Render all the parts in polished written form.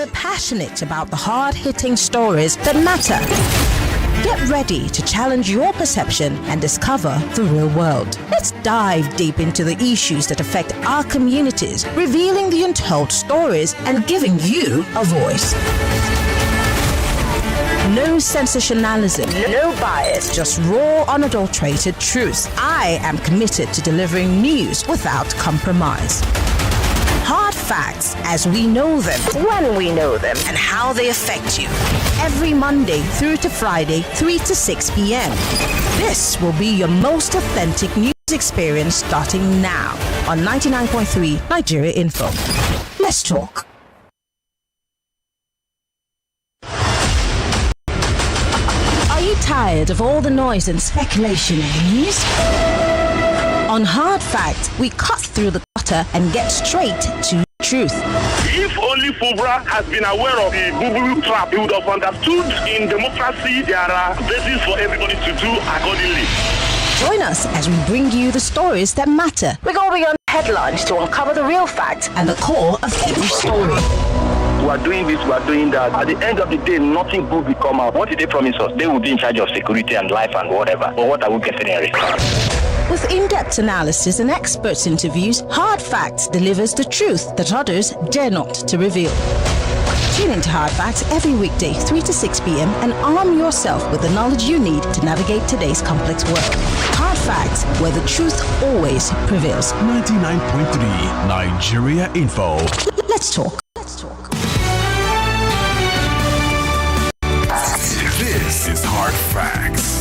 We're passionate about the hard-hitting stories that matter. Get ready to challenge your perception and discover the real world. Let's dive deep into the issues that affect our communities, revealing the untold stories and giving you a voice. No sensationalism, no bias, just raw, unadulterated truth. I am committed to delivering news without compromise. Hard facts as we know them, when we know them, and how they affect you. Every Monday through to Friday, 3 to 6 p.m. This will be your most authentic news experience starting now on 99.3 Nigeria Info. Let's talk. Are you tired of all the noise and speculation in the news? On Hard Facts, we cut through the clutter and get straight to the truth. If only Fubra has been aware of the boo-boo trap, he would have understood in democracy there are bases for everybody to do accordingly. Join us as we bring you the stories that matter. We go beyond headlines to uncover the real facts and the core of every story. We are doing this, we are doing that. At the end of the day, nothing good will come out. What did they promise us? They will be in charge of security and life and whatever. But what are we getting in return? With in-depth analysis and experts interviews, Hard Facts delivers the truth that others dare not to reveal. Tune into Hard Facts every weekday, 3 to 6 p.m. and arm yourself with the knowledge you need to navigate today's complex world. Hard Facts, where the truth always prevails. 99.3 Nigeria Info. Let's talk. This is Hard Facts.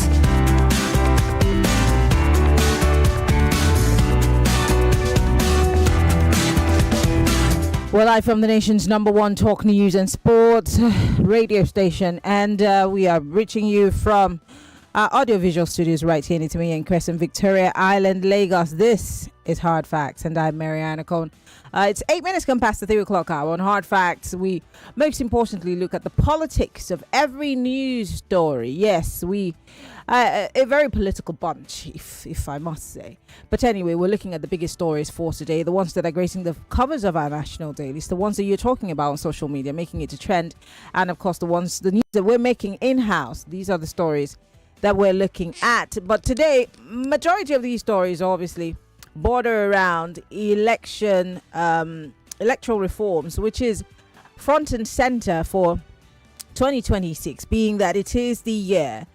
We're live from the nation's #1 talk news and sports radio station, and we are reaching you from our audiovisual studios right here in Italy and Crescent, Victoria Island, Lagos. This is Hard Facts, and I'm Maryann Okon. It's 8 minutes gone past the 3 o'clock hour. On Hard Facts, we most importantly look at the politics of every news story. Yes, we a very political bunch, if I must say. But anyway, we're looking at the biggest stories for today, the ones that are gracing the covers of our national dailies, the ones that you're talking about on social media, making it a trend, and of course the news that we're making in-house. These are the stories that we're looking at. But today, majority of these stories obviously border around electoral reforms, which is front and center for 2026, being that it is the year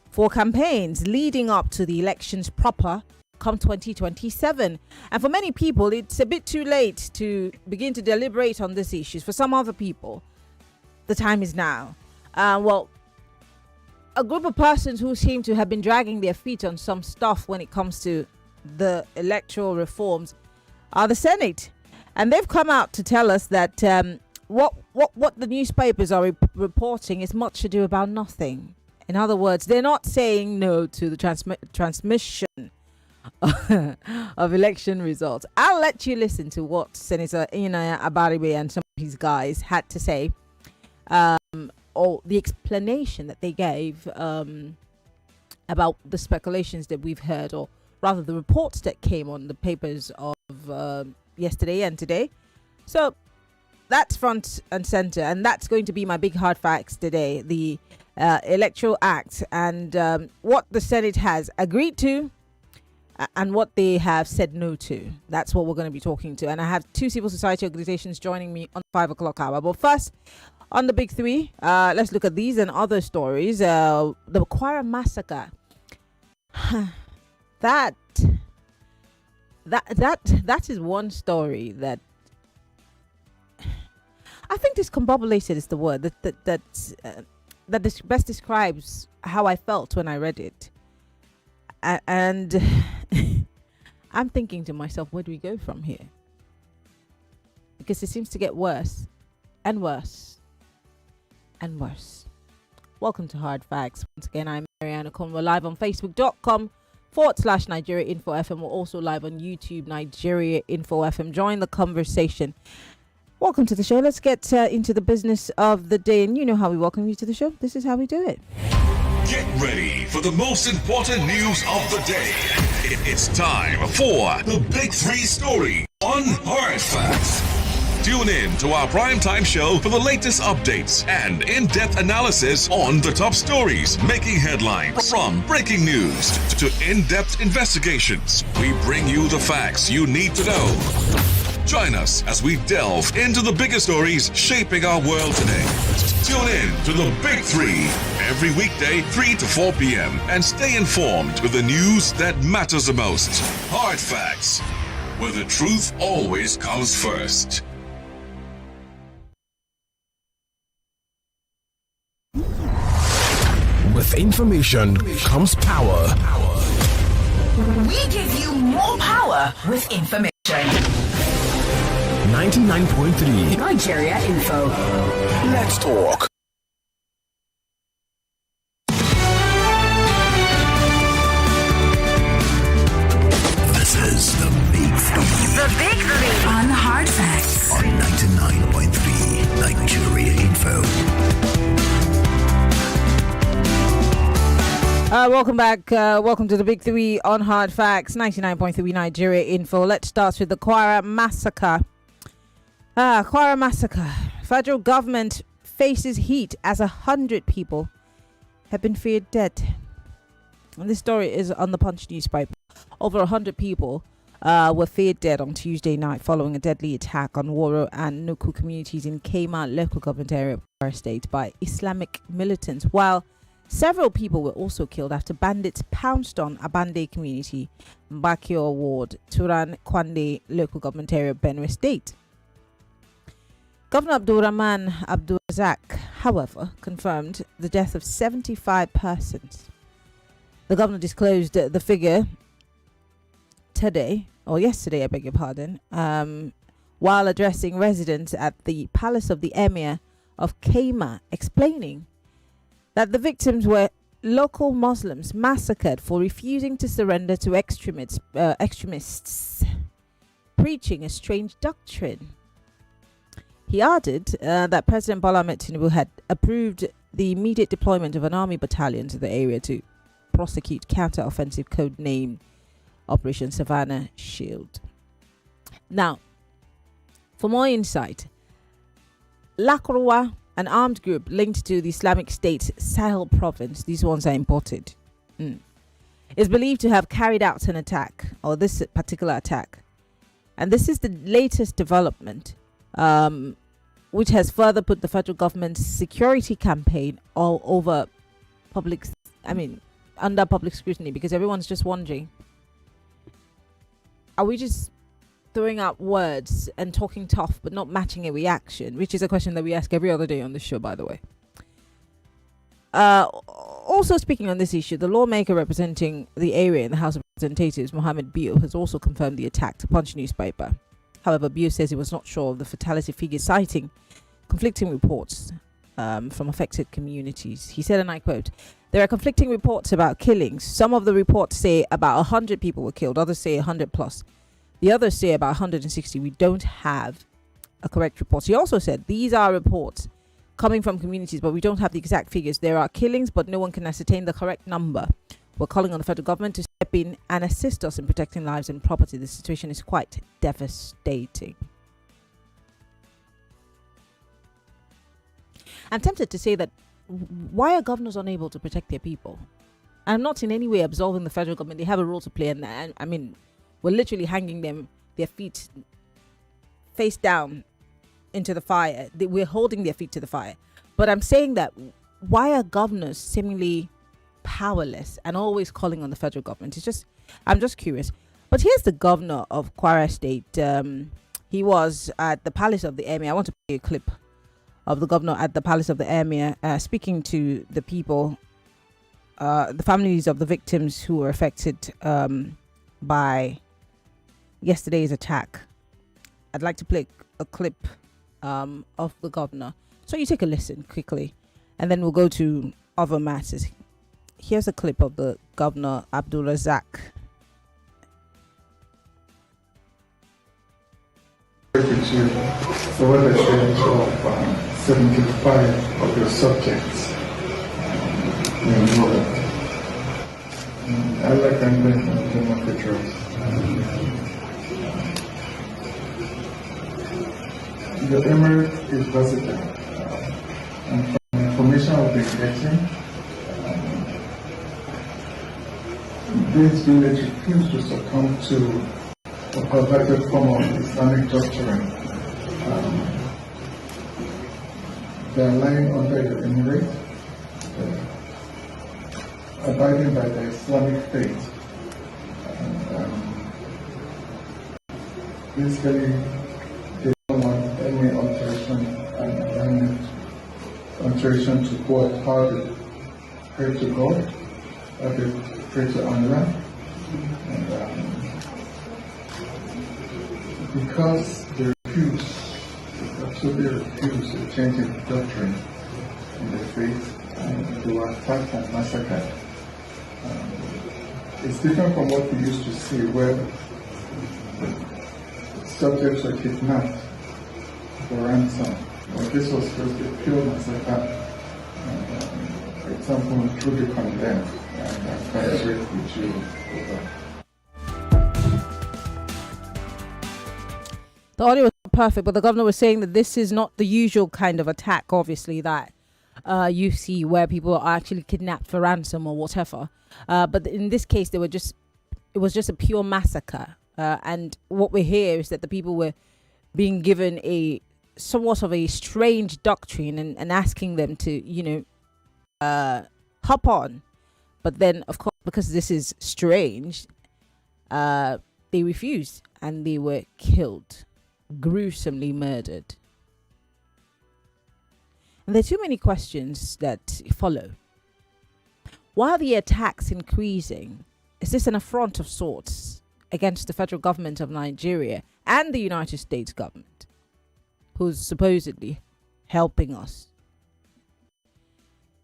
for campaigns leading up to the elections proper come 2027. And for many people, it's a bit too late to begin to deliberate on these issues. For some other people, the time is now. Well, a group of persons who seem to have been dragging their feet on some stuff when it comes to the electoral reforms are the Senate, and they've come out to tell us that what the newspapers are reporting is much ado about nothing. In other words, they're not saying no to the transmission of election results. I'll let you listen to what Senator Ina Abaribe and some of his guys had to say, or the explanation that they gave about the speculations that we've heard, or rather the reports that came on the papers of yesterday and today. So that's front and center, and that's going to be my big hard facts today. The Electoral Act and what the Senate has agreed to and what they have said no to. That's what we're going to be talking to. And I have two civil society organizations joining me on 5 o'clock hour. But first, on the big three, let's look at these and other stories. The Quir massacre. That is one story that I think discombobulated is the word that best describes how I felt when I read it. And I'm thinking to myself, where do we go from here? Because it seems to get worse and worse and worse. Welcome to Hard Facts. Once again, I'm Maryann Okon. We're live on Facebook.com/Nigeria Info FM. We're also live on YouTube, Nigeria Info FM. Join the conversation. Welcome to the show. Let's get into the business of the day. And you know how we welcome you to the show. This is how we do it. Get ready for the most important news of the day. It's time for the Big Three story on Hard Facts. Tune in to our primetime show for the latest updates and in-depth analysis on the top stories making headlines. From breaking news to in-depth investigations, we bring you the facts you need to know. Join us as we delve into the biggest stories shaping our world today. Tune in to the Big Three every weekday, 3 to 4 p.m. and stay informed with the news that matters the most. Hard Facts, where the truth always comes first. With information comes power. We give you more power with information. 99.3 Nigeria Info. Let's talk. This is the Big Three. The Big Three on Hard Facts. On 99.3 Nigeria Info. Welcome back. Welcome to the Big Three on Hard Facts, 99.3 Nigeria Info. Let's start with the Quir massacre. Quir massacre. Federal government faces heat as 100 people have been feared dead. And this story is on the Punch newspaper. Over 100 people were feared dead on Tuesday night following a deadly attack on Woro and Nuku communities in Kema local government area of Quir State by Islamic militants, while several people were also killed after bandits pounced on Abande community, Mbakio ward, Turan Kwande local government area of Benue State. Governor Abdulrahman Abdulrazak, however, confirmed the death of 75 persons. The governor disclosed the figure yesterday, I beg your pardon, while addressing residents at the palace of the Emir of Kema, explaining that the victims were local Muslims massacred for refusing to surrender to extremists preaching a strange doctrine. He added that President Bola Ahmed Tinubu had approved the immediate deployment of an army battalion to the area to prosecute counter-offensive code-named Operation Savannah Shield. Now, for more insight, Lakrowa, an armed group linked to the Islamic State's Sahel province, these ones are imported, is believed to have carried out an attack, or this particular attack. And this is the latest development, which has further put the federal government's security campaign under public scrutiny, because everyone's just wondering, are we just throwing out words and talking tough but not matching a reaction, which is a question that we ask every other day on the show, by the way. Also speaking on this issue, the lawmaker representing the area in the House of Representatives, Mohammed Bio, has also confirmed the attack to Punch newspaper. However, Bio says he was not sure of the fatality figure, citing conflicting reports from affected communities. He said, and I quote, "There are conflicting reports about killings. Some of the reports say about 100 people were killed, others say 100 plus. The others say about 160. We don't have a correct report." He also said these are reports coming from communities, but we don't have the exact figures. There are killings, but no one can ascertain the correct number. We're calling on the federal government to step in and assist us in protecting lives and property. The situation is quite devastating. I'm tempted to say that why are governors unable to protect their people? I'm not in any way absolving the federal government. They have a role to play, and I mean, we're literally hanging their feet face down into the fire. We're holding their feet to the fire. But I'm saying that why are governors seemingly powerless and always calling on the federal government? I'm just curious. But here's the governor of Quir State. He was at the palace of the Emir. I want to play a clip of the governor at the palace of the Emir speaking to the people, the families of the victims who were affected by yesterday's attack. I'd like to play a clip of the governor, so you take a listen quickly, and then we'll go to other matters. Here's a clip of the governor, Abdulrazak. With you for what I shared of 75 of your subjects involved. I like I'm going to do my pictures. the emirate is versatile. And from the information I've been getting, this village refused to succumb to a perverted form of Islamic doctrine. They are lying under the emirate, abiding by the Islamic faith. And, basically, they don't want any alteration to what how they pray to God, how they pray to Allah, and because they absolutely refuse to change the doctrine in the faith, and they were attacked and massacred. It's different from what we used to see, where subjects were kidnapped for ransom. But this was just a pure massacre. For example, truly condemned, and I'm quite straight with you over. The audio was not perfect, but the governor was saying that this is not the usual kind of attack, obviously, that you see where people are actually kidnapped for ransom or whatever. But in this case, it was just a pure massacre. And what we hear is that the people were being given a somewhat of a strange doctrine and asking them to, hop on. But then, of course, because this is strange, they refused and they were killed, gruesomely murdered. And there are too many questions that follow. Why are the attacks increasing? Is this an affront of sorts against the federal government of Nigeria and the United States government, who's supposedly helping us?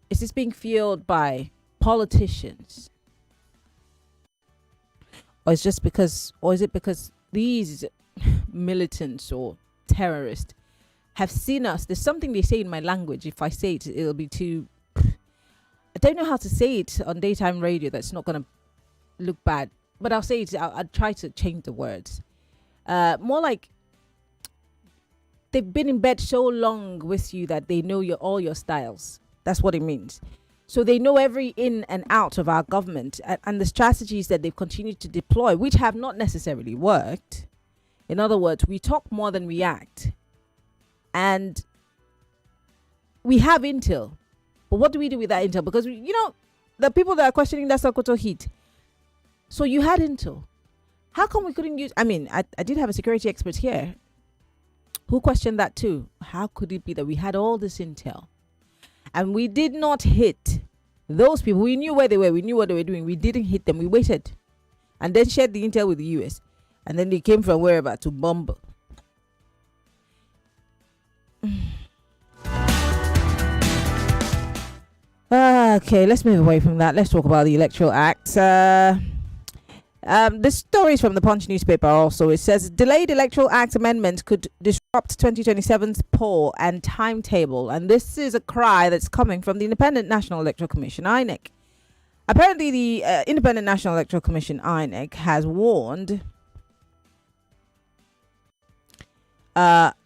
Is this being fueled by politicians? Or is it because these militants or terrorists have seen us? There's something they say in my language. If I say it, it'll be too... I don't know how to say it on daytime radio that's not going to look bad. But I'll say it. I'll try to change the words. More like they've been in bed so long with you that they know all your styles. That's what it means. So they know every in and out of our government and the strategies that they've continued to deploy, which have not necessarily worked. In other words, we talk more than we act. And we have intel. But what do we do with that intel? Because, the people that are questioning that Sokoto heat. So you had intel. How come we couldn't use... I did have a security expert here who questioned that too. How could it be that we had all this intel and we did not hit those people? We knew where they were. We knew what they were doing. We didn't hit them. We waited and then shared the intel with the US. And then they came from wherever to bomb. Okay, let's move away from that. Let's talk about the Electoral Act. This story is from the Punch newspaper also. It says delayed Electoral Act amendment could disrupt 2027's poll and timetable. And this is a cry that's coming from the Independent National Electoral Commission, INEC. Apparently, the Independent National Electoral Commission, INEC,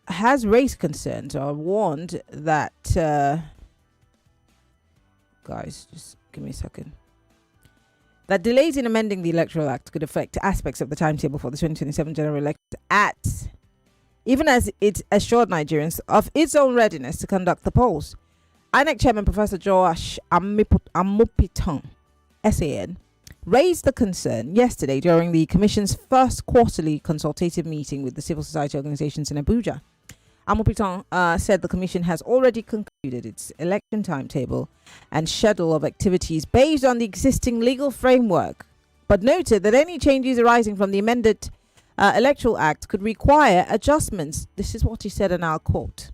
has raised concerns or warned that... guys, just give me a second. That delays in amending the Electoral Act could affect aspects of the timetable for the 2027 general election, even as it assured Nigerians of its own readiness to conduct the polls. INEC Chairman Professor Joash Amopitan, SAN, raised the concern yesterday during the Commission's first quarterly consultative meeting with the civil society organizations in Abuja. Amopitan said the Commission has already concluded its election timetable and schedule of activities based on the existing legal framework, but noted that any changes arising from the amended Electoral Act could require adjustments. This is what he said, and I'll quote.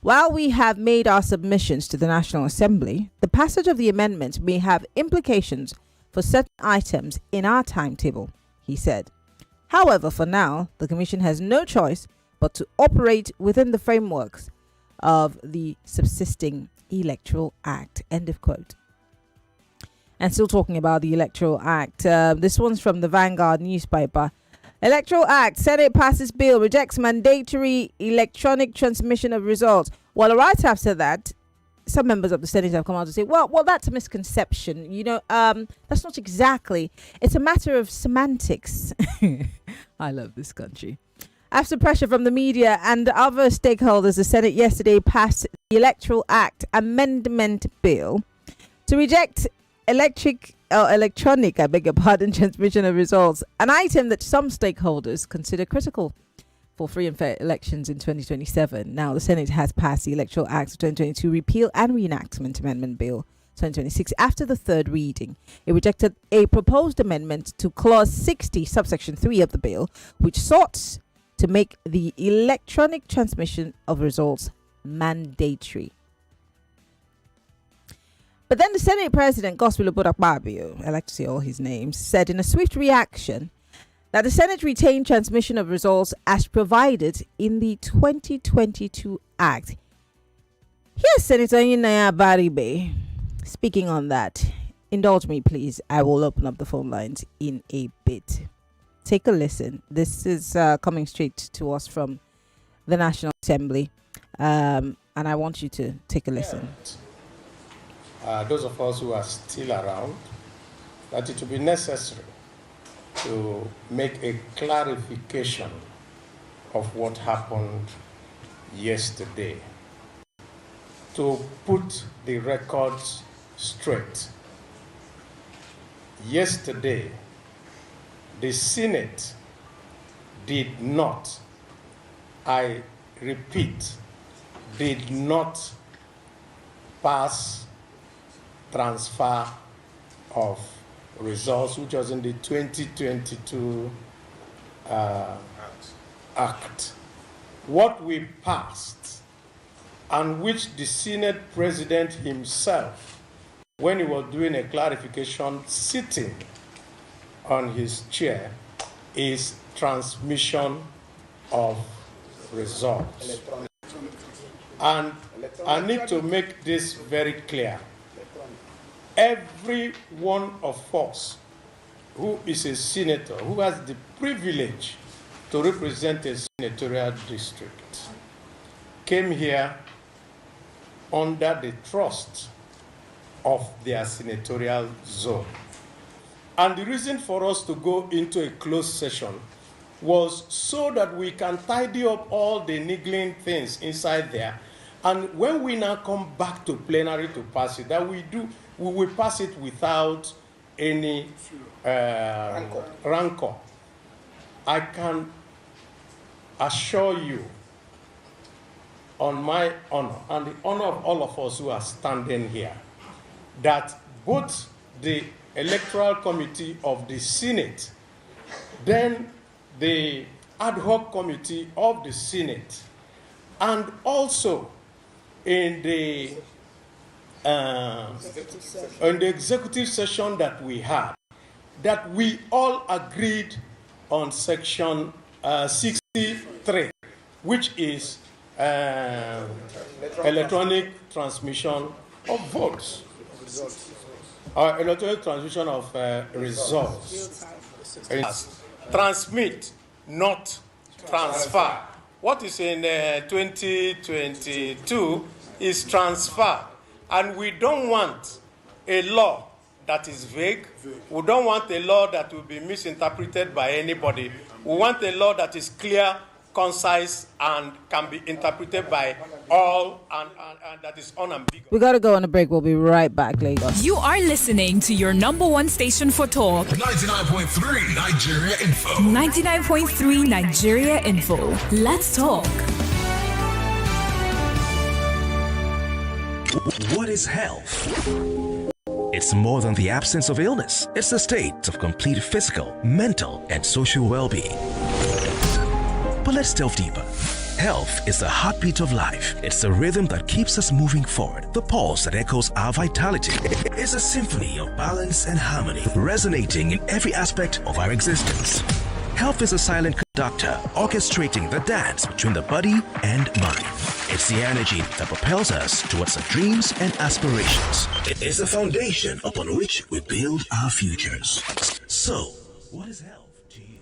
While we have made our submissions to the National Assembly, the passage of the amendment may have implications for certain items in our timetable, he said. However, for now, the Commission has no choice but to operate within the frameworks of the subsisting Electoral Act. End of quote. And still talking about the Electoral Act, this one's from the Vanguard newspaper. Electoral Act. Senate passes bill, rejects mandatory electronic transmission of results. Well, right after that, some members of the Senate have come out to say, well, that's a misconception. That's not exactly. It's a matter of semantics. I love this country. After pressure from the media and other stakeholders, the Senate yesterday passed the Electoral Act Amendment Bill to reject electronic, transmission of results, an item that some stakeholders consider critical for free and fair elections in 2027. Now, the Senate has passed the Electoral Act of 2022 Repeal and Reenactment Amendment Bill 2026 after the third reading. It rejected a proposed amendment to Clause 60, subsection 3 of the bill, which sought to make the electronic transmission of results mandatory. But then the Senate President, Gospel Akpabio, I like to say all his names, said in a swift reaction that the Senate retained transmission of results as provided in the 2022 Act. Here's Senator Inaya Baribe speaking on that. Indulge me, please. I will open up the phone lines in a bit. Take a listen. This is coming straight to us from the National Assembly, and I want you to take a listen. Those of us who are still around, that it will be necessary to make a clarification of what happened yesterday, to put the records straight. Yesterday, the Senate did not, I repeat, did not pass transfer of results, which was in the 2022 Act. What we passed, and which the Senate President himself, when he was doing a clarification sitting on his chair, is transmission of results. And I need to make this very clear. Every one of us who is a senator, who has the privilege to represent a senatorial district, came here under the trust of their senatorial zone. And the reason for us to go into a closed session was so that we can tidy up all the niggling things inside there. And when we now come back to plenary to pass it, that we will pass it without any rancor. I can assure you, on my honor and the honor of all of us who are standing here, that both the Electoral Committee of the Senate, then the Ad hoc Committee of the Senate, and also in the executive session that we had, that we all agreed on section 63, which is electronic transmission of votes, or electronic transmission of results. Transmit, not transfer. What is in 2022 is transfer. And we don't want a law that is vague. We don't want a law that will be misinterpreted by anybody. We want a law that is clear, concise, and can be interpreted by all, and that is unambiguous. We got to go on a break. We'll be right back, Lagos. You are listening to your number one station for talk. 99.3 Nigeria Info. 99.3 Nigeria Info. Let's talk. What is health? It's more than the absence of illness. It's a state of complete physical, mental, and social well-being. But let's delve deeper. Health is the heartbeat of life. It's the rhythm that keeps us moving forward. The pulse that echoes our vitality. It's a symphony of balance and harmony, resonating in every aspect of our existence. Health is a silent conductor, orchestrating the dance between the body and mind. It's the energy that propels us towards our dreams and aspirations. It is the foundation upon which we build our futures. So, what is health to you?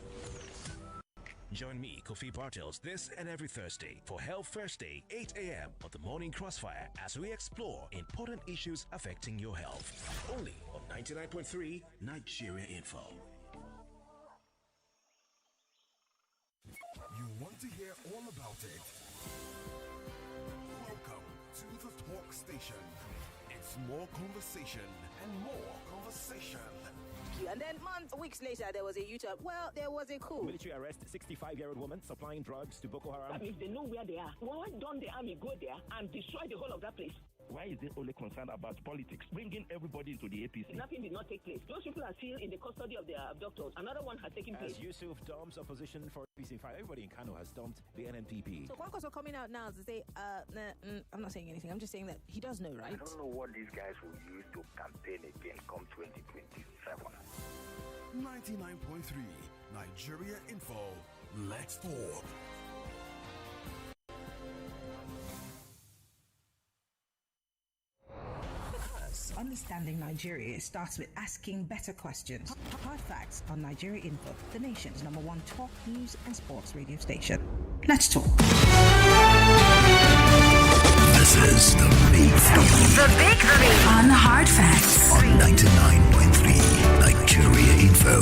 Join me, Kofi Bartels, this and every Thursday for Health Thursday, 8 a.m. on the Morning Crossfire as we explore important issues affecting your health. Only on 99.3 Nigeria Info. You want to hear all about it? Welcome to the Talk Station. It's more conversation and more conversation. And then weeks later, there was a U-turn. Well, there was a coup. Military arrest 65-year-old woman supplying drugs to Boko Haram. If they know where they are, why don't the army go there and destroy the whole of that place? Why is it only concerned about politics? Bringing everybody into the APC. Nothing did not take place. Those people are still in the custody of their abductors. Another one has taken place. As Yusuf dumps opposition for APC. In fact, everybody in Kano has dumped the NNPP. So Kwankwaso coming out now to say, I'm not saying anything. I'm just saying that he does know, right? I don't know what these guys will use to campaign again come 2027. 99.3 Nigeria Info. Let's talk. Understanding Nigeria starts with asking better questions. Hard facts on Nigeria Info, the nation's #1 talk, news and sports radio station. Let's talk. This is the Big Three. The Big Three on Hard Facts On 99.3 Nigeria Info.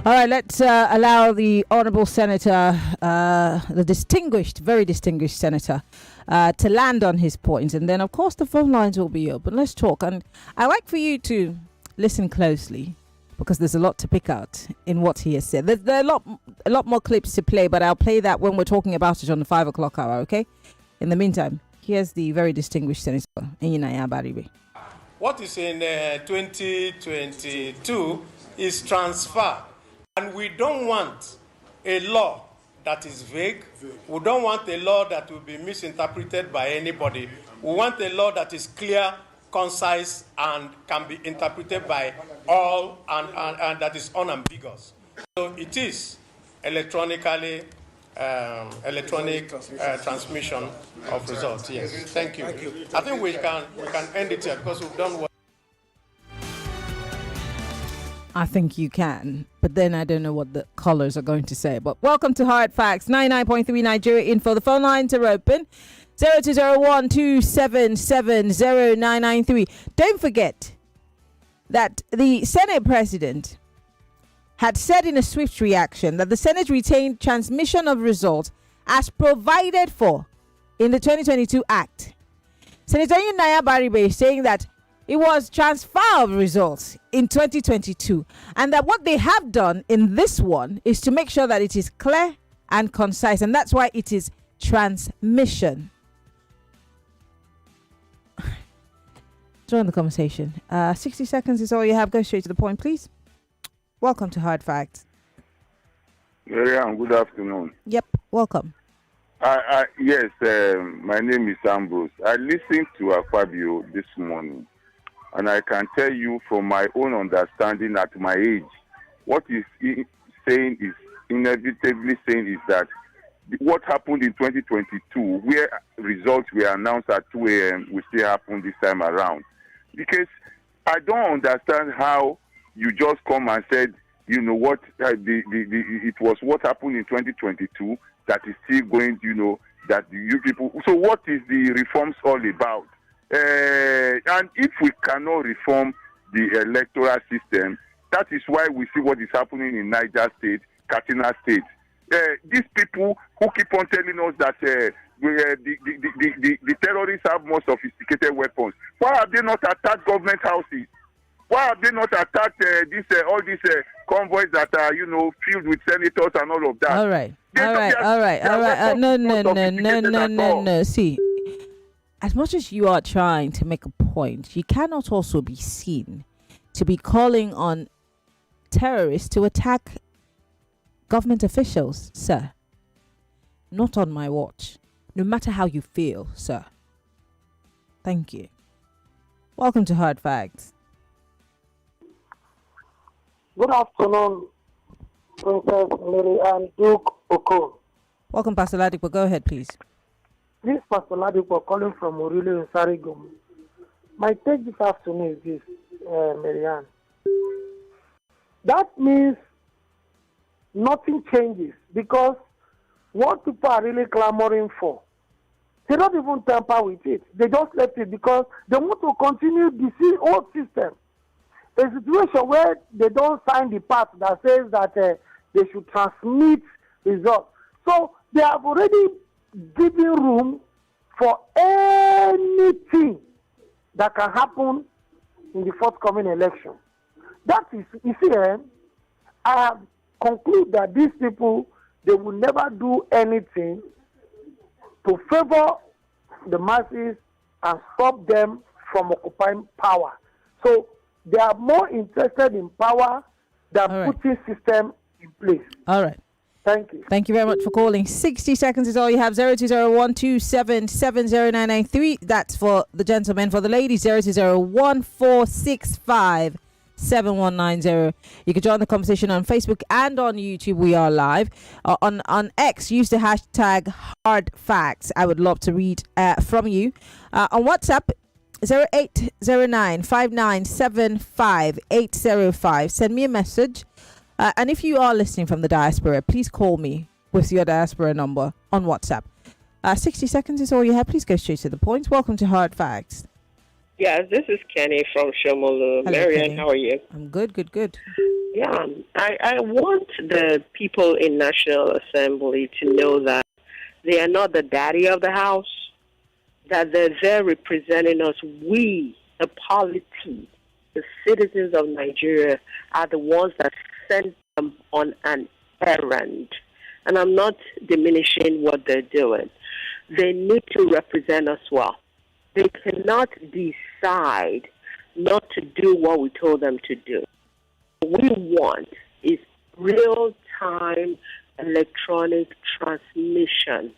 All right, let's allow the Honourable Senator, the distinguished, very distinguished Senator, to land on his points. And then, of course, the phone lines will be open. Let's talk. And I like for you to listen closely because there's a lot to pick out in what he has said. There are a lot more clips to play, but I'll play that when we're talking about it on the 5 o'clock hour, okay? In the meantime, here's the very distinguished Senator, Enyinaya Baribe. What is in 2022 is transfer. And we don't want a law that is vague. We don't want a law that will be misinterpreted by anybody. We want a law that is clear, concise, and can be interpreted by all and that is unambiguous. So it is electronic transmission of results. Yes. Thank you. I think we can end it here because we've done what. I think you can, but then I don't know what the callers are going to say. But welcome to Hard Facts, 99.3 Nigeria Info. The phone lines are open, 0201-277-0993. Don't forget that the Senate President had said in a swift reaction that the Senate retained transmission of results as provided for in the 2022 Act. Senator Enyinaya Baribe is saying that it was transfer of results in 2022, and that what they have done in this one is to make sure that it is clear and concise, and that's why it is transmission. Join the conversation. 60 seconds is all you have. Go straight to the point, please. Welcome to Hard Facts. Maryann, good afternoon. Yep, welcome. Yes, my name is Ambrose. I listened to Akpabio this morning. And I can tell you from my own understanding at my age, what he's saying is inevitably saying is that what happened in 2022, where results were announced at 2 a.m., will still happen this time around. Because I don't understand how you just come and said, you know what, it was what happened in 2022 that is still going, you know, that you people. So what is the reforms all about? And if we cannot reform the electoral system, that is why we see what is happening in Niger State, Katsina State. These people who keep on telling us that the terrorists have more sophisticated weapons, why have they not attacked government houses? Why have they not attacked all these convoys that are, you know, filled with senators and all of that? All right. No. See. As much as you are trying to make a point, you cannot also be seen to be calling on terrorists to attack government officials, sir. Not on my watch. No matter how you feel, sir. Thank you. Welcome to Hard Facts. Good afternoon, Princess Maryann Okon. Welcome, Pastor Ladipo. Go ahead, please. This is Pastor Ladipo calling from Orile in Sarigum. My take this afternoon is this, Maryann. that means nothing changes, because what people are really clamoring for, they don't even tamper with it. They just left it because they want to continue the old system. A situation where they don't sign the part that says that they should transmit results. So they have already given room for anything that can happen in the forthcoming election. That is, you see, I have concluded that these people, they will never do anything to favor the masses and stop them from occupying power. So they are more interested in power than putting system in place. All right. Thank you. Thank you very much for calling. 60 seconds is all you have. 02012777093. That's for the gentlemen. For the ladies, 02014657190. You can join the conversation on Facebook and on YouTube. We are live. On X, use the hashtag hardfacts. I would love to read from you. On WhatsApp, 08095975 Send me a message. And if you are listening from the diaspora, please call me with your diaspora number on WhatsApp. 60 seconds is all you have. Please go straight to the point. Welcome to Hard Facts. Yes, this is Kenny from Shomolu. Hello, Maryann, Kenny. how are you? I'm good. Yeah, I want the people in National Assembly to know that they are not the daddy of the house, that they're there representing us. We, the polity, the citizens of Nigeria, are the ones that sent them on an errand. And I'm not diminishing what they're doing. They need to represent us well. They cannot decide not to do what we told them to do. What we want is real-time electronic transmission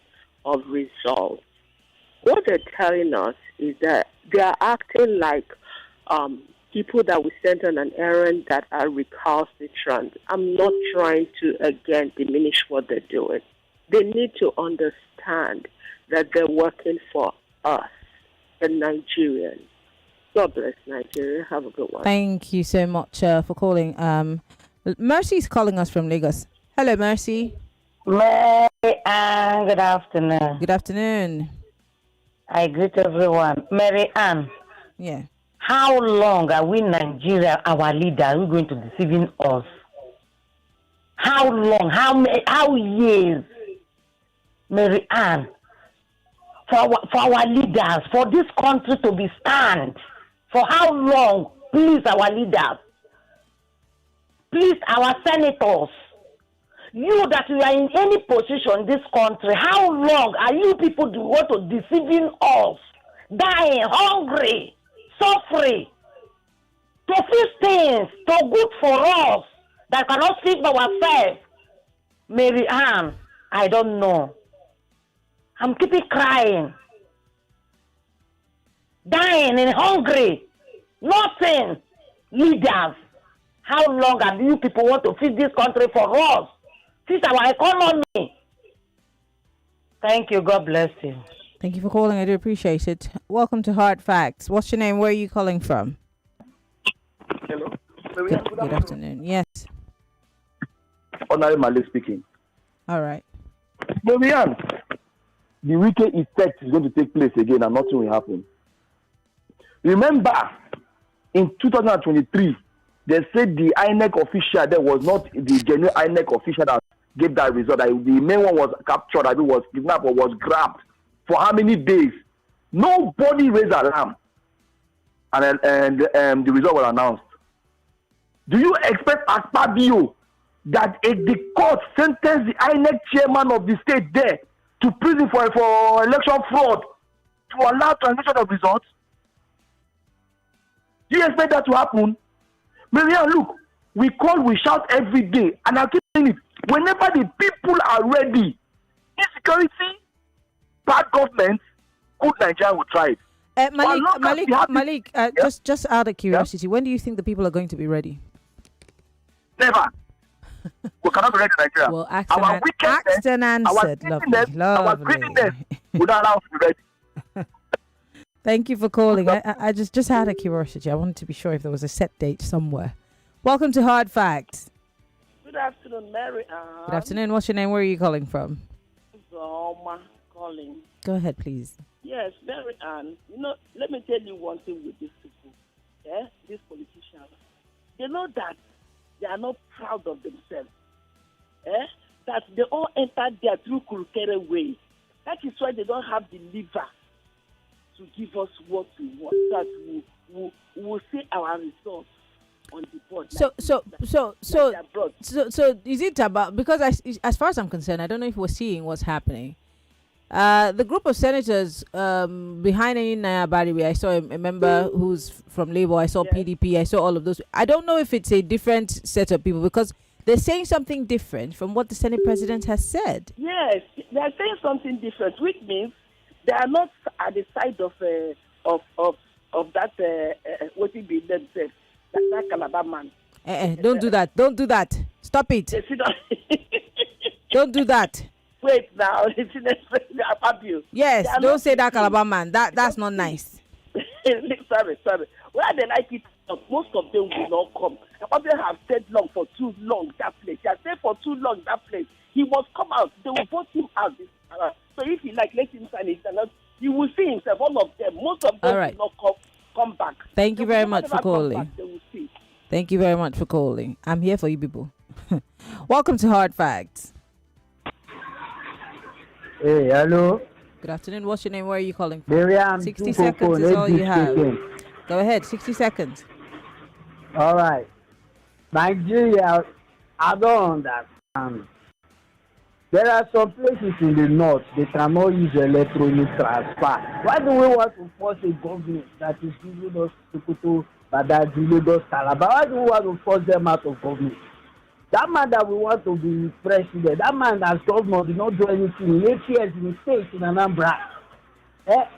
of results. What they're telling us is that they are acting like people that we sent on an errand that are recalcitrant. I'm not trying to, again, diminish what they're doing. They need to understand that they're working for us, the Nigerians. God bless Nigeria. Have a good one. Thank you so much for calling. Mercy's calling us from Lagos. Hello, Mercy. Maryann, good afternoon. Good afternoon. I greet everyone. Maryann. Yeah. How long are we Nigeria, our leader, who going to deceiving us? How long? How years? Maryann, for our leaders, for this country to be stand. For how long? Please, our leaders. Please, our senators. You that you are in any position in this country, how long are you people want to deceiving us? Dying, hungry, suffering, to fix things, to good for us, that cannot speak for ourselves. Maryann, I don't know. I'm keeping crying. Dying and hungry. Nothing. Leaders. How long have you people want to fix this country for us? Fix our economy. Thank you. God bless you. Thank you for calling. I do appreciate it. Welcome to Hard Facts. What's your name? Where are you calling from? Hello. Good afternoon. Yes. Honorable Malik speaking. All right. Maryann, the wicked effect is going to take place again and nothing will happen. Remember, in 2023, they said the INEC official that was not the genuine INEC official that gave that result. That the main one was captured, that it was kidnapped or was grabbed. For how many days? Nobody raised alarm. And the result was announced. Do you expect as Fabio that the court sentenced the INEC chairman of the state there to prison for election fraud to allow transmission of results? Do you expect that to happen? Maryann, look, we call, we shout every day, and I keep saying it. Whenever the people are ready, insecurity, bad government, good Nigeria will thrive. Malik, just out of curiosity, when do you think the people are going to be ready? Never. We cannot be ready in Nigeria. Well, asked and answered. Our greediness would allow us to be ready. Thank you for calling. I just out of curiosity, I wanted to be sure if there was a set date somewhere Welcome to Hard Facts. Good afternoon, Mary. Good afternoon. What's your name? Where are you calling from? Zoma calling. Go ahead, please. Yes, Mary Ann. Let me tell you one thing with these people. Yeah, these politicians. They know that they are not proud of themselves. Eh? That they all entered there through Kurukere way. That is why they don't have the liver to give us what we want. That we will see our results on the board. So is it about, because as far as I'm concerned, I don't know if we're seeing what's happening. The group of senators behind Naya Bariwi, I saw a member who's from Labour, I saw PDP, I saw all of those. I don't know if it's a different set of people because they're saying something different from what the Senate President has said. Yes, they're saying something different, which means they are not at the side of that what it be themselves, that Calabar man. Don't do that. Don't do that. Stop it. Don't do that. Wait now, abuse. Yes, don't say that Calabar man. That's not nice. Sorry. Where they like it, most of them will not come. Others have stayed long for too long that place. They have stayed for too long that place. He must come out. They will vote him out. So if he let him sign it, he will see himself. All of them, most of them will not come back. Thank you very much for calling. Thank you very much for calling. I'm here for you people. Welcome to Hard Facts. Hey, hello. Good afternoon. What's your name? Where are you calling from? Maryann 60 seconds is all you have. Go ahead. 60 seconds. All right. Nigeria, I don't understand. There are some places in the north they cannot use electronic transfer. Why do we want to force a government that is giving us Sokoto, Badagry, Lagos, Calabar? Why do we want to force them out of government? That man that we want to be president, that man as governor did not do anything in 8 years in the state in Anambra.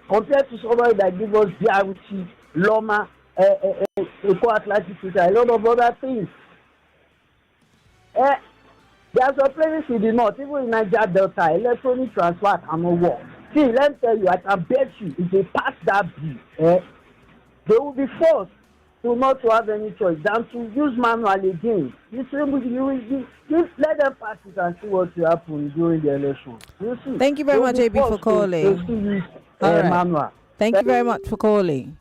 Compared to somebody that give us DRC, Loma, Eco Atlantic, a lot of other things. There are some places in the north, even in Niger Delta, electronic transfer cannot work. See, let me tell you, I can bet you, if they pass that bill, they will be forced to not to have any choice than to use manual again. You let them pass it and see what will happen during the election. You see, thank you very much, AB, for calling. Manual. Thank you very much for calling.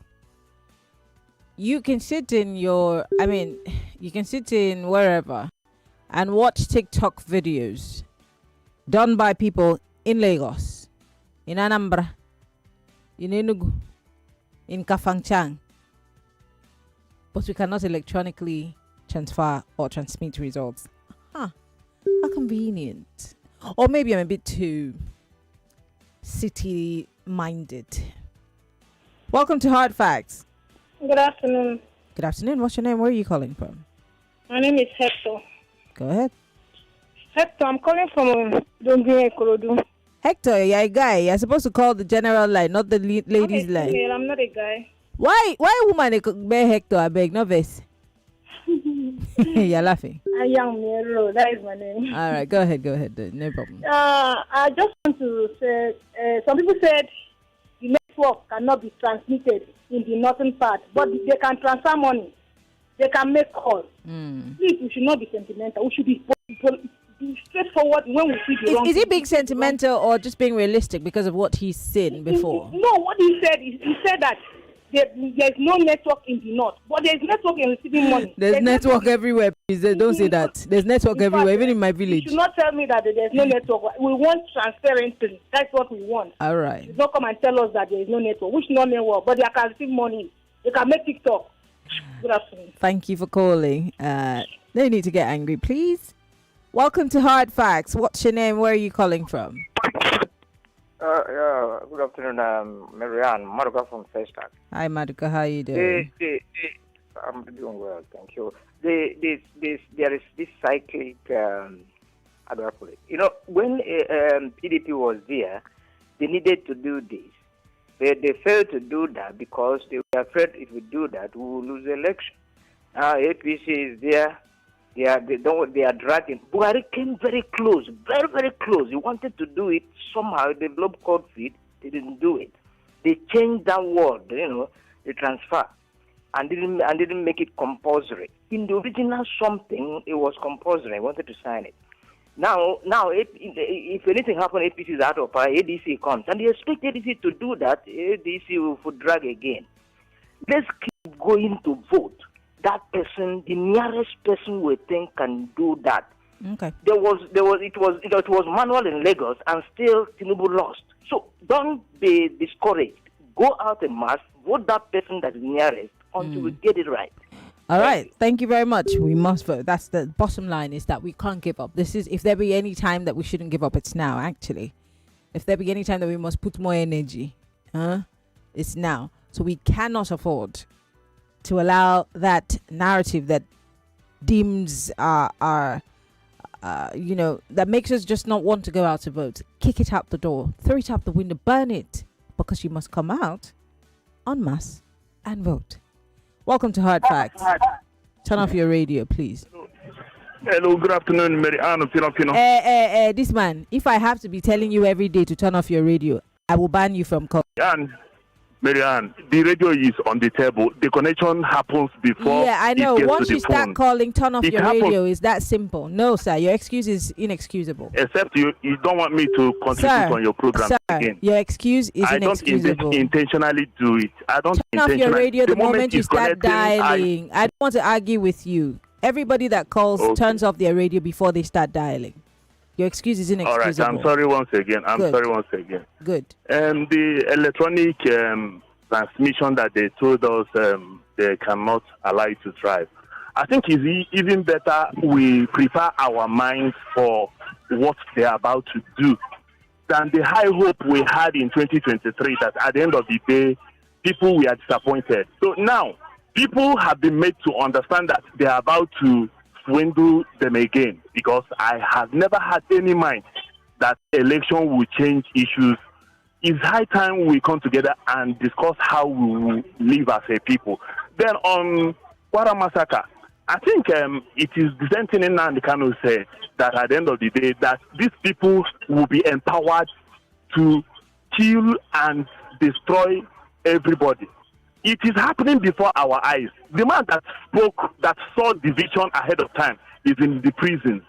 You can sit in you can sit in wherever and watch TikTok videos done by people in Lagos, in Anambra, in Enugu, in Kafangchang. But we cannot electronically transfer or transmit results. How convenient. Or maybe I'm a bit too city-minded. Welcome to Hard Facts. Good afternoon. Good afternoon. What's your name? Where are you calling from? My name is Hector. Go ahead. Hector, I'm calling from Dongwe, Ikorodu. Hector, you're a guy. You're supposed to call the general line, not the ladies line. I'm not a guy. Why a woman bear Hector? I beg, no vest. You're laughing. I am Mero. That is my name. All right, go ahead. No problem. I just want to say, some people said the network cannot be transmitted in the northern part, but they can transfer money. They can make calls. Please, we should not be sentimental. We should be straightforward when we see the wrong. Is he being sentimental or just being realistic because of what he's seen before? No, what he said is he said that there's no network in the north, but there's network in receiving money. There's network everywhere. Please, don't say that. There's network everywhere, even in my village. You should not tell me that there's no network. We want transparency. That's what we want. All right. You don't come and tell us that there is no network. Which no network? But they can receive money. They can make TikTok. Good afternoon. Thank you for calling. No need to get angry, please. Welcome to Hard Facts. What's your name? Where are you calling from? Good afternoon, Maryann Okon from Festac. Hi, Maduka. How are you doing? I'm doing well, thank you. There is this cyclic, how do I put it? You know, when PDP was there, they needed to do this. They failed to do that because they were afraid if we do that, we will lose the election. Now APC is there. They are dragging. Buhari came very close, very, very close. He wanted to do it somehow. They developed cold feet. They didn't do it. They changed that word, the transfer, and didn't make it compulsory. in the original something, it was compulsory. I wanted to sign it. Now, if anything happens, APC is out of power, ADC comes. And they expect ADC to do that, ADC will drag again. Let's keep going to vote. That person, the nearest person we think can do that. Okay. It was manual in Lagos, and still Tinubu lost. So don't be discouraged. Go out en mass, vote that person that is nearest until we get it right. All right. Thank you very much. We must vote. That's the bottom line, is that we can't give up. This is, if there be any time that we shouldn't give up, it's now, actually. If there be any time that we must put more energy, it's now. So we cannot afford to allow that narrative that deems our that makes us just not want to go out to vote. Kick it out the door, throw it out the window, burn it, because you must come out en masse and vote. Welcome to Hard Facts. Turn off your radio, please. Hello, good afternoon, Maryann Okon. This man, if I have to be telling you every day to turn off your radio, I will ban you from calling. Maryann, the radio is on the table. The connection happens before. Yeah, I know. Once you start calling, turn off your radio. Is that simple? No, sir. Your excuse is inexcusable. Except you don't want me to contribute on your program again. Your excuse is inexcusable. I don't intentionally do it. I don't turn off your radio the moment you start dialing. I don't want to argue with you. Everybody that calls turns off their radio before they start dialing. Your excuse is inexcusable. All right, I'm sorry once again. Good. The electronic transmission that they told us they cannot allow you to drive. I think it's even better we prepare our minds for what they're about to do than the high hope we had in 2023 that at the end of the day, people were disappointed. So now, people have been made to understand that they're about to swindle them again, because I have never had any mind that election will change issues. It's high time we come together and discuss how we will live as a people. Then on Quir massacre, I think it is the same thing in Kanu said, that at the end of the day, that these people will be empowered to kill and destroy everybody. It is happening before our eyes. The man that spoke, that saw division ahead of time, is in the prisons.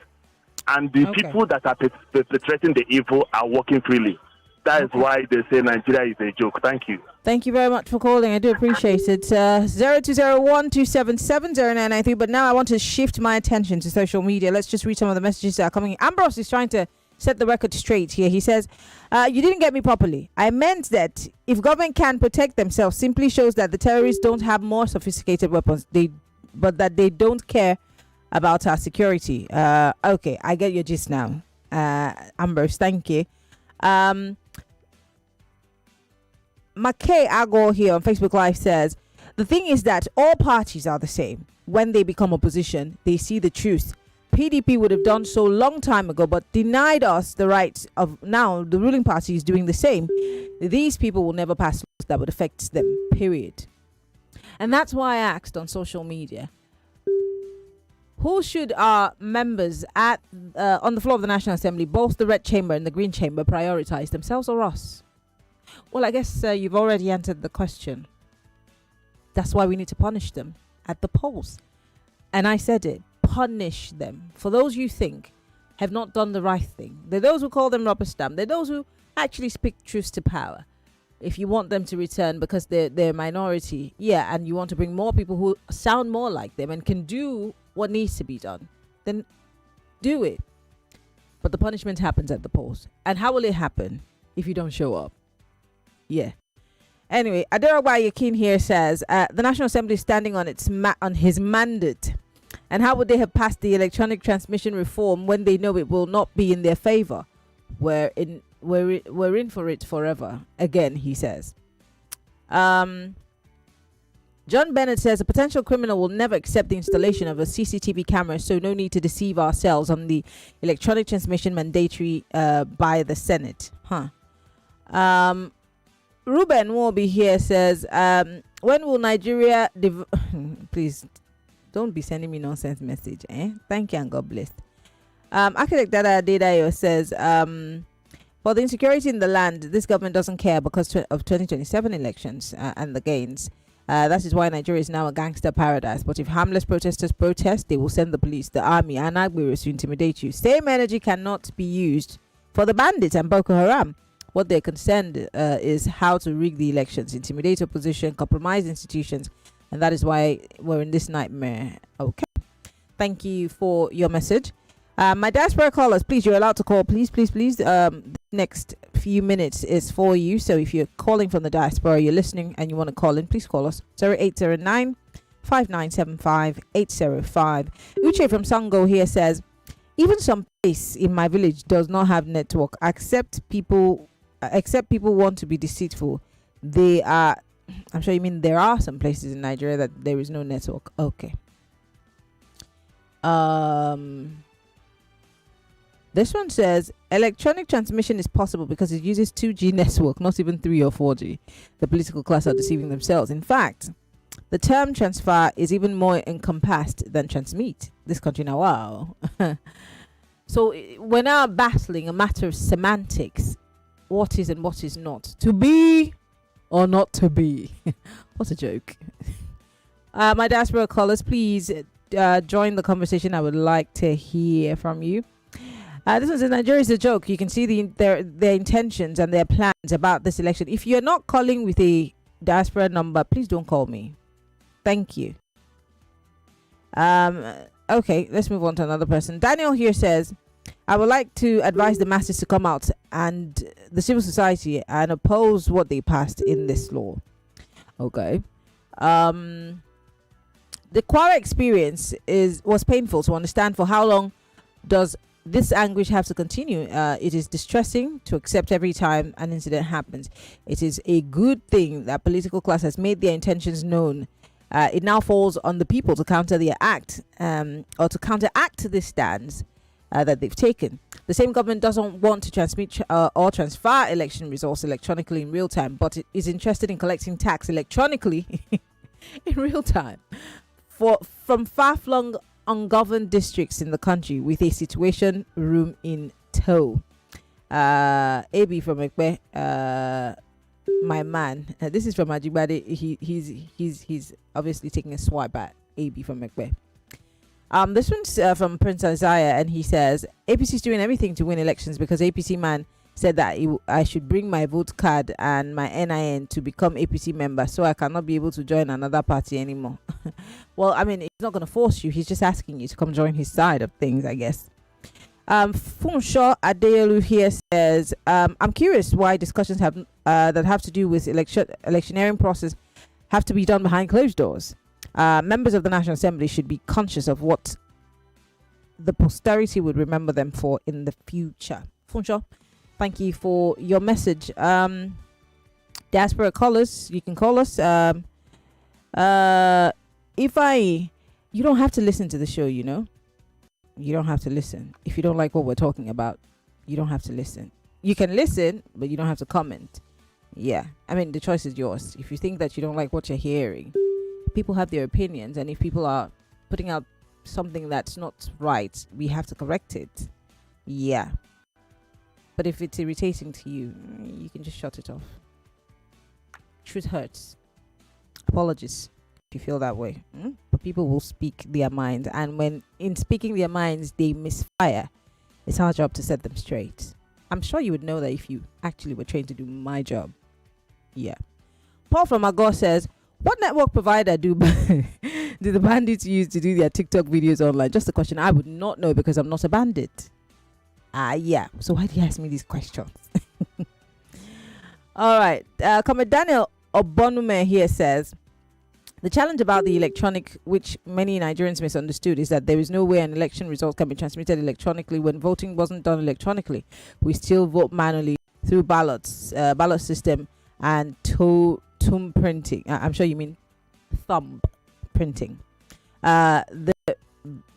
And the people that are perpetrating the evil are walking freely. That is why they say Nigeria is a joke. Thank you. Thank you very much for calling. I do appreciate it. 0201-277-0993. But now I want to shift my attention to social media. Let's just read some of the messages that are coming in. Ambrose is trying to set the record straight here. He says, you didn't get me properly. I meant that if government can protect themselves, simply shows that the terrorists don't have more sophisticated weapons, but that they don't care about our security. Okay, I get your gist now. Ambrose, thank you. Makay Agor here on Facebook Live says, the thing is that all parties are the same. When they become opposition, they see the truth. PDP would have done so long time ago, but denied us the right of now the ruling party is doing the same. These people will never pass laws that would affect them, period. And that's why I asked on social media, who should our members at on the floor of the National Assembly, both the red chamber and the green chamber, prioritize, themselves or us? Well, I guess you've already answered the question. That's why we need to punish them at the polls. And I said it. Punish them. For those you think have not done the right thing, they're those who call them rubber stamp. They're those who actually speak truth to power. If you want them to return because they're a minority, and you want to bring more people who sound more like them and can do what needs to be done, then do it. But the punishment happens at the polls. And how will it happen if you don't show up? Anyway, Aderogba Yakin here says the National Assembly is standing on his mandate. And how would they have passed the electronic transmission reform when they know it will not be in their favor? We're in for it forever. Again, he says. John Bennett says a potential criminal will never accept the installation of a CCTV camera, so no need to deceive ourselves on the electronic transmission mandatory by the Senate. Ruben Warby here says, when will Nigeria please don't be sending me nonsense message, Thank you and God bless. Architect Dada Adedayo says, for the insecurity in the land, this government doesn't care because of 2027 elections and the gains. That is why Nigeria is now a gangster paradise. But if harmless protesters protest, they will send the police, the army, and Agberos to intimidate you. Same energy cannot be used for the bandits and Boko Haram. What they're concerned is how to rig the elections, intimidate opposition, compromise institutions, and that is why we're in this nightmare. Okay. Thank you for your message. My diaspora callers, please, you're allowed to call. Please. Next few minutes is for you. So if you're calling from the diaspora, you're listening and you want to call in, please call us 0809 5975 805. Uche from Sango here says, even some place in my village does not have network. Except people want to be deceitful. They are, I'm sure you mean there are some places in Nigeria that there is no network. Okay. This one says electronic transmission is possible because it uses 2G network, not even 3 or 4G. The political class are deceiving themselves. In fact, the term transfer is even more encompassed than transmit. This country now, wow. So we're now battling a matter of semantics. What is and what is not. To be or not to be. What a joke. My diaspora callers, please join the conversation. I would like to hear from you. This one says Nigeria is a joke. You can see their intentions and their plans about this election. If you're not calling with a diaspora number, please don't call me. Thank you. Okay, let's move on to another person. Daniel here says, I would like to advise the masses to come out and the civil society and oppose what they passed in this law. Okay. The Quir experience was painful to understand. For how long does this anguish have to continue? It is distressing to accept every time an incident happens. It is a good thing that political class has made their intentions known. It now falls on the people to counter their act, or to counteract this stance that they've taken. The same government doesn't want to transmit or transfer election results electronically in real time, but it is interested in collecting tax electronically in real time from far-flung ungoverned districts in the country with a situation room in tow. AB from Ekpe, my man. This is from Ajibade. He's obviously taking a swipe at AB from Ekpe. This one's from Prince Isaiah, and he says APC is doing everything to win elections because APC man said that I should bring my vote card and my NIN to become APC member, so I cannot be able to join another party anymore. Well, I mean, he's not going to force you. He's just asking you to come join his side of things, I guess. Funshaw Adeyelu here says, I'm curious why discussions that have to do with electioneering process have to be done behind closed doors. Members of the National Assembly should be conscious of what the posterity would remember them for in the future. Funshaw, thank you for your message. Diaspora callers, you can call us. You don't have to listen to the show, you know. You don't have to listen. If you don't like what we're talking about, you don't have to listen. You can listen, but you don't have to comment. Yeah, I mean, the choice is yours. If you think that you don't like what you're hearing, people have their opinions, and if people are putting out something that's not right, we have to correct it. Yeah. But if it's irritating to you, you can just shut it off. Truth hurts. Apologies if you feel that way. But people will speak their minds, and when in speaking their minds they misfire, it's our job to set them straight. I'm sure you would know that if you actually were trained to do my job. Yeah. Paul from Agor says, what network provider do the bandits use to do their TikTok videos online? Just a question I would not know because I'm not a bandit. Yeah. So why do you ask me these questions? All right. Comrade Daniel Obonume here says, the challenge about the electronic, which many Nigerians misunderstood, is that there is no way an election result can be transmitted electronically when voting wasn't done electronically. We still vote manually through ballot system and thumb printing. I'm sure you mean thumb printing. The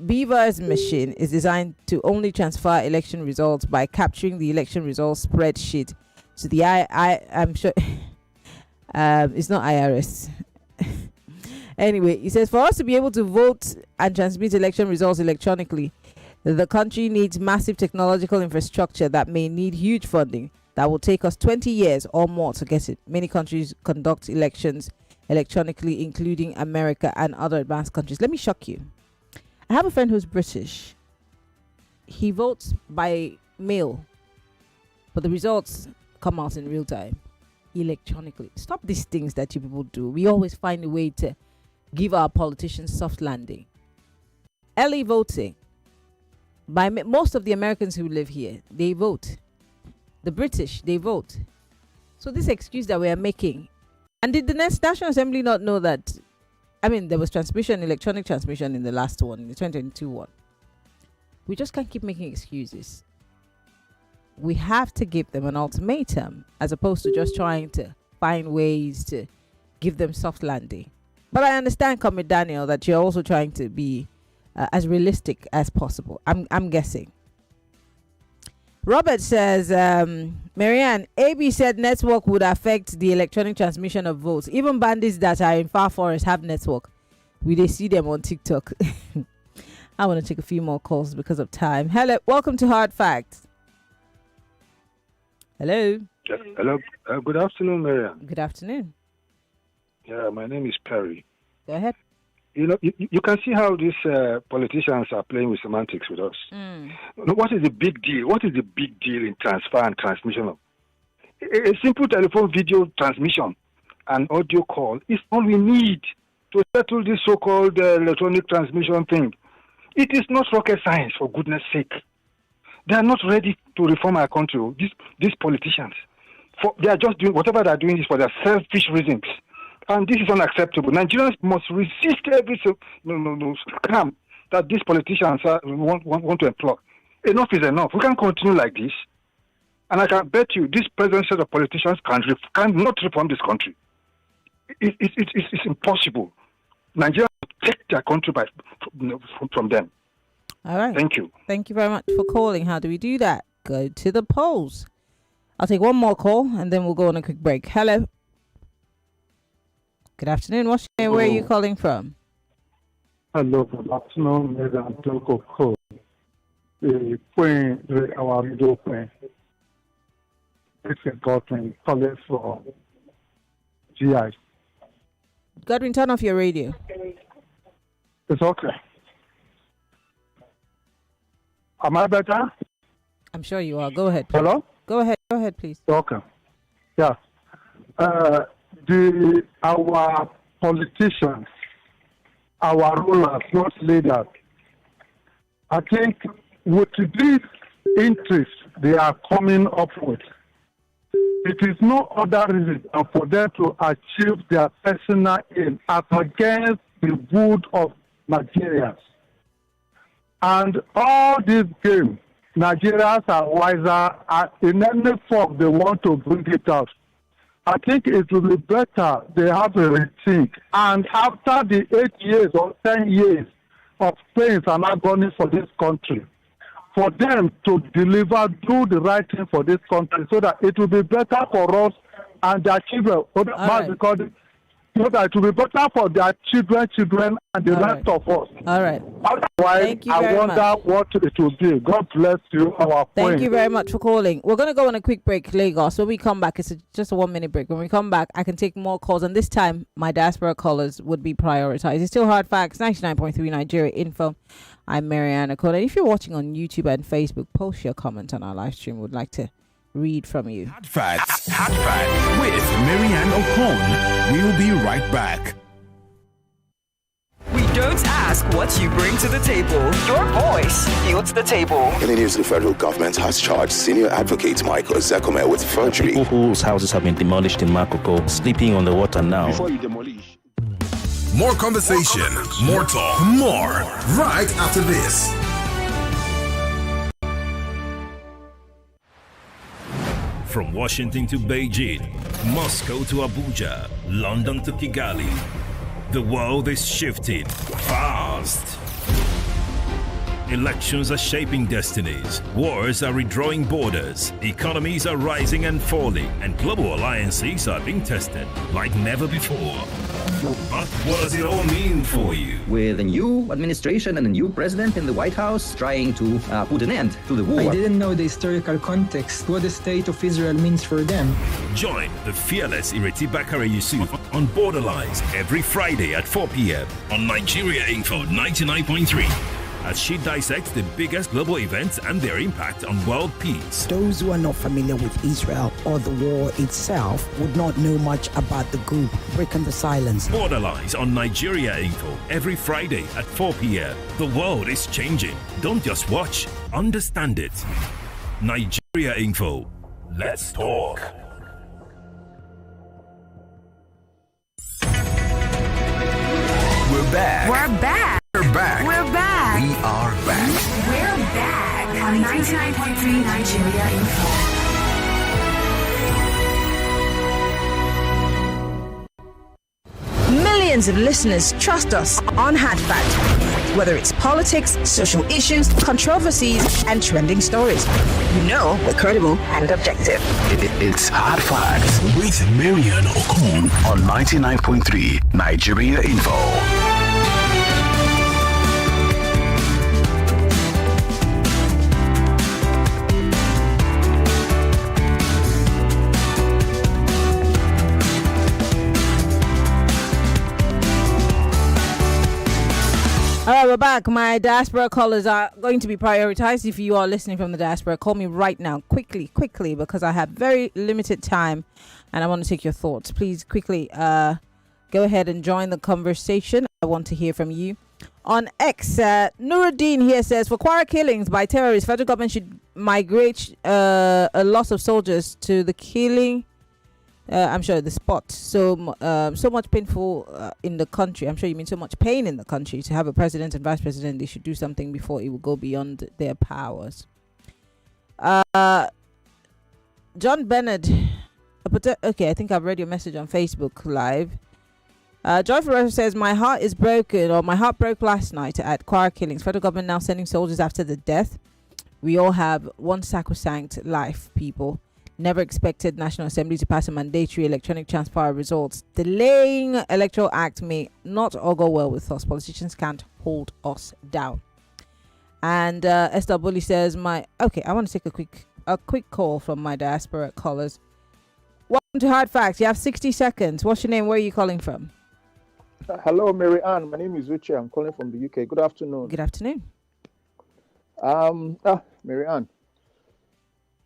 Beaver's machine is designed to only transfer election results by capturing the election results spreadsheet to the I'm sure it's not IRS. Anyway, he says, for us to be able to vote and transmit election results electronically, the country needs massive technological infrastructure that may need huge funding that will take us 20 years or more to get it. Many countries conduct elections electronically, including America and other advanced countries. Let me shock you. I have a friend who's British. He votes by mail, but the results come out in real time, electronically. Stop these things that you people do. We always find a way to give our politicians soft landing. Early voting. Most of the Americans who live here, they vote. The British, they vote. So this excuse that we are making, and did the National Assembly not know that? I mean, there was electronic transmission in the last one, in the 2022 one. We just can't keep making excuses. We have to give them an ultimatum as opposed to just trying to find ways to give them soft landing. But I understand, Comrade Daniel, that you're also trying to be as realistic as possible. I'm guessing. Robert says, Maryann, AB said network would affect the electronic transmission of votes. Even bandits that are in far forest have network. We they see them on TikTok. I want to take a few more calls because of time. Hello, welcome to Hard Facts. Hello. Hello. Good afternoon, Maryann. Good afternoon. Yeah, my name is Perry. Go ahead. You know, you can see how these politicians are playing with semantics with us. What is the big deal? What is the big deal in transfer and transmission of? A simple telephone video transmission and audio call is all we need to settle this so-called electronic transmission thing. It is not rocket science, for goodness sake. They are not ready to reform our country. These politicians, they are just doing whatever they are doing is for their selfish reasons, and this is unacceptable. Nigerians must resist every scam that these politicians want to employ. Enough is enough. We can't continue like this, and I can bet you this present set of politicians cannot reform this country. It's impossible. Nigerians take their country from them. All right. Thank you. Thank you very much for calling. How do we do that? Go to the polls. I'll take one more call and then we'll go on a quick break. Hello. Good afternoon. What's your name? Where are you calling from? Hello. Good afternoon. Maryann Okon. Our radio point. It's a Godwin calling for GI. Godwin, turn off your radio. It's okay. Am I better? I'm sure you are. Go ahead. Please. Hello? Go ahead, please. Okay. Yeah. Our politicians, our rulers, not leaders, I think with this interest they are coming up with, it is no other reason than for them to achieve their personal aim as against the good of Nigerians. And all this game, Nigerians are wiser, and in any form they want to bring it out. I think it will be better they have a rethink. And after the 8 years or 10 years of pains and agony for this country, for them to deliver, do the right thing for this country so that it will be better for us and their children. So that it will be better for their children, and the rest of us. All right. Otherwise, I wonder what it will be. God bless you, our friend. Thank you very much for calling. We're going to go on a quick break, Lagos. When we come back, it's just a 1 minute break. When we come back, I can take more calls. And this time, my diaspora callers would be prioritized. It's still Hard Facts, 99.3 Nigeria Info. I'm Maryann Okon. And if you're watching on YouTube and Facebook, post your comment on our live stream. We'd like to read from you. Hard Facts with Maryann Okon. We'll be right back. We don't ask what you bring to the table. Your voice yields the table. In the news, the federal government has charged senior advocate Michael Zekome with forgery. People whose houses have been demolished in Makoko, sleeping on the water now. Before you demolish. More conversation, more talk, more right after this. From Washington to Beijing, Moscow to Abuja, London to Kigali, the world is shifting fast. Elections are shaping destinies. Wars are redrawing borders. Economies are rising and falling. And global alliances are being tested like never before. But what does it all mean for you? With a new administration and a new president in the White House trying to put an end to the war. I didn't know the historical context, what the state of Israel means for them. Join the fearless Ireti Bakare Yusuf on Borderlines every Friday at 4 p.m. on Nigeria Info 99.3. As she dissects the biggest global events and their impact on world peace. Those who are not familiar with Israel or the war itself would not know much about the group breaking the silence. Borderlines on Nigeria Info every Friday at 4 p.m. The world is changing. Don't just watch, understand it. Nigeria Info. Let's talk. We're back. We're back. We're back. We're back. We are back. We're back on 99.3 Nigeria Info. Millions of listeners trust us on Hard Fact. Whether it's politics, social issues, controversies, and trending stories. You know we're credible and objective. It's Hard Facts with Maryann Okon on 99.3 Nigeria Info. All right, we're back. My diaspora callers are going to be prioritized. If you are listening from the diaspora, call me right now, quickly, because I have very limited time and I want to take your thoughts. Please quickly go ahead and join the conversation. I want to hear from you. On X, Nuruddin here says, for Quir killings by terrorists, federal government should migrate a loss of soldiers to the killing. I'm sure the spot. So much painful in the country. I'm sure you mean so much pain in the country to have a president and vice president. They should do something before it will go beyond their powers. John Bennett. Okay, I think I've read your message on Facebook Live. Joy Forever says, my heart is broken, or my heart broke last night at Quir killings. Federal government now sending soldiers after the death. We all have one sacrosanct life, people. Never expected National Assembly to pass a mandatory electronic transfer of results. Delaying Electoral Act may not all go well with us. Politicians can't hold us down. And Esther Bully says, I want to take a quick call from my diaspora callers. Welcome to Hard Facts. You have 60 seconds. What's your name? Where are you calling from? Hello, Maryann. My name is Richie. I'm calling from the UK. Good afternoon. Good afternoon. Maryann.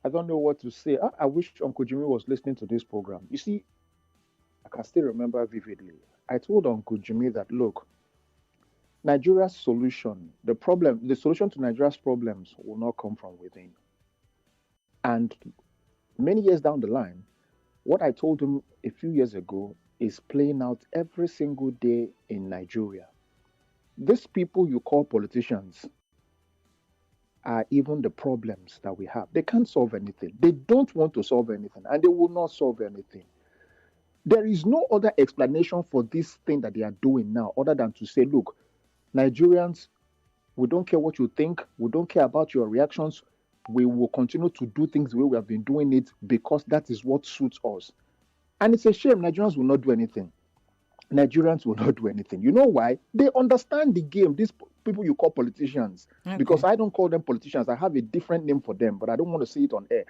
I don't know what to say. I wish Uncle Jimmy was listening to this program. You see, I can still remember vividly. I told Uncle Jimmy that, look, Nigeria's solution, the solution to Nigeria's problems will not come from within. And many years down the line, what I told him a few years ago is playing out every single day in Nigeria. These people you call politicians are even the problems that we have. They can't solve anything. They don't want to solve anything, and they will not solve anything. There is no other explanation for this thing that they are doing now other than to say, look, Nigerians, we don't care what you think. We don't care about your reactions. We will continue to do things the way we have been doing it because that is what suits us. And it's a shame Nigerians will not do anything. Nigerians will not do anything. You know why? They understand the game. These people you call politicians, because I don't call them politicians. I have a different name for them, but I don't want to say it on air.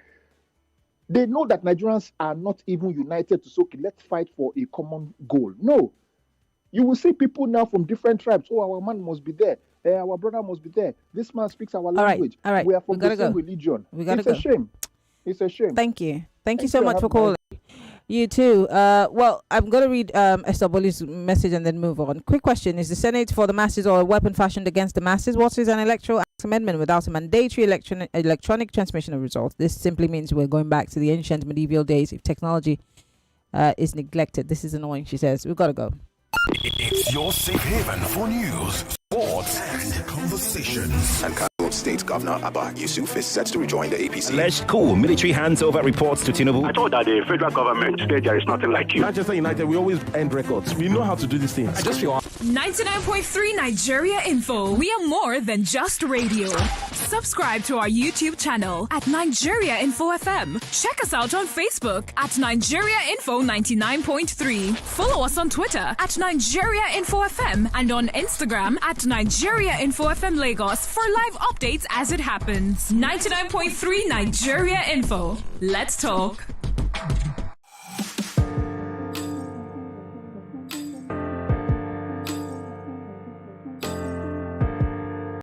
They know that Nigerians are not even united to say, okay, let's fight for a common goal. No. You will see people now from different tribes. Oh, our man must be there. Our brother must be there. This man speaks our language. All right. We are from the same religion. It's a shame. It's a shame. Thank you. Thank you so much for calling. You too. Well, I'm going to read Esther message and then move on. Quick question. Is the Senate for the masses or a weapon fashioned against the masses? What is an electoral act amendment without a mandatory electronic transmission of results? This simply means we're going back to the ancient medieval days if technology is neglected. This is annoying, she says. We've got to go. It's your safe haven for news, sports, and conversations. And State Governor Abba Yusuf is set to rejoin the APC. Alleged coup. Military hands over reports to Tinubu. I thought that the federal government said there is nothing like you. Manchester United, we always end records. We know how to do these things. I just feel 99.3 Nigeria Info. We are more than just radio. Subscribe to our YouTube channel at Nigeria Info FM. Check us out on Facebook at Nigeria Info 99.3. Follow us on Twitter at Nigeria Info FM and on Instagram at Nigeria Info FM Lagos for live updates as it happens. 99.3 Nigeria Info. Let's talk.